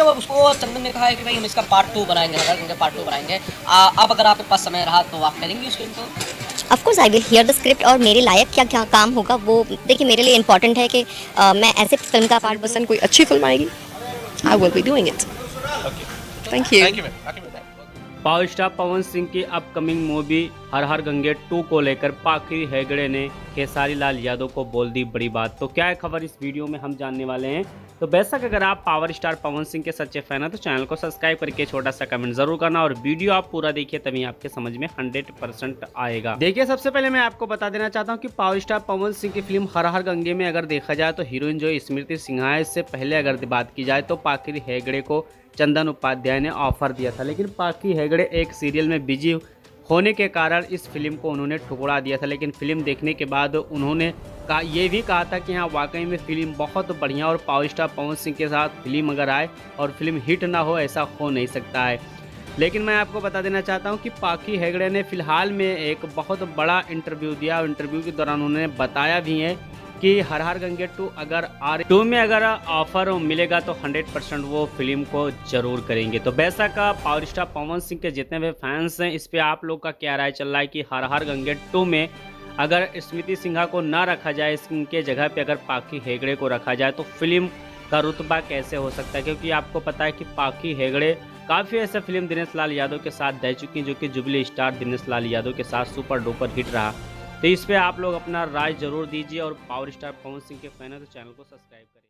जब उसको चंदन ने कहा है कि भाई हम इसका पार्ट 2 बनाएंगे, पार्ट 2 बनाएंगे। अब अगर आपके पास समय रहा तो आप करेंगे उस फिल्म को? Of course I will hear the script और मेरे लायक क्या क्या काम होगा वो देखिए मेरे लिए इम्पोर्टेंट है कि मैं ऐसे फिल्म का पार्ट बनूं। कोई अच्छी फिल्म आएगी, I will be doing it. Thank you. Power star Pawan Singh की अपकमिंग मूवी हर हर गंगे 2 को लेकर पाखी हेगड़े ने खेसारी लाल यादव को बोल दी बड़ी बात। तो क्या है खबर, इस वीडियो में हम जानने वाले हैं। तो बेशक अगर आप पावर स्टार पवन सिंह के सच्चे फैन हैं तो चैनल को सब्सक्राइब करके छोटा सा कमेंट जरूर करना और वीडियो आप पूरा देखिए, तभी आपके समझ में 100% आएगा। देखिए, सबसे पहले मैं आपको बता देना चाहता हूँ कि पावर स्टार पवन सिंह की फिल्म हर हर गंगे में अगर देखा जाए तो हीरोइन जो स्मृति सिन्हा है, इससे पहले अगर बात की जाए तो पाखी हेगड़े को चंदन उपाध्याय ने ऑफर दिया था, लेकिन पाखी हेगड़े एक सीरियल में बिजी होने के कारण इस फिल्म को उन्होंने ठुकरा दिया था। लेकिन फिल्म देखने के बाद उन्होंने ये भी कहा था कि हाँ वाकई में फिल्म बहुत बढ़िया और पावर स्टार पवन सिंह के साथ फिल्म अगर आए और फिल्म हिट ना हो, ऐसा हो नहीं सकता है। लेकिन मैं आपको बता देना चाहता हूँ कि पाखी हेगड़े ने फिलहाल में एक बहुत बड़ा इंटरव्यू दिया और इंटरव्यू के दौरान उन्होंने बताया भी है कि हर हर गंगे 2 अगर R2 में अगर ऑफर मिलेगा तो 100% वो फिल्म को जरूर करेंगे। तो बेशक पावर स्टार पवन सिंह के जितने भी फैंस हैं, इस पे आप लोग का क्या राय चल रहा है कि हर हर गंगे 2 में अगर स्मृति सिन्हा को ना रखा जाए, इसके जगह पे अगर पाखी हेगड़े को रखा जाए तो फिल्म का रुतबा कैसे हो सकता है? क्योंकि आपको पता है कि पाखी हेगड़े काफ़ी ऐसे फिल्म दिनेश लाल यादव के साथ दे चुकी हैं जो कि जुबली स्टार दिनेश लाल यादव के साथ सुपर डुपर हिट रहा। तो इस पे आप लोग अपना राय जरूर दीजिए और पावर स्टार पवन सिंह के फैन है तो चैनल को सब्सक्राइब करें।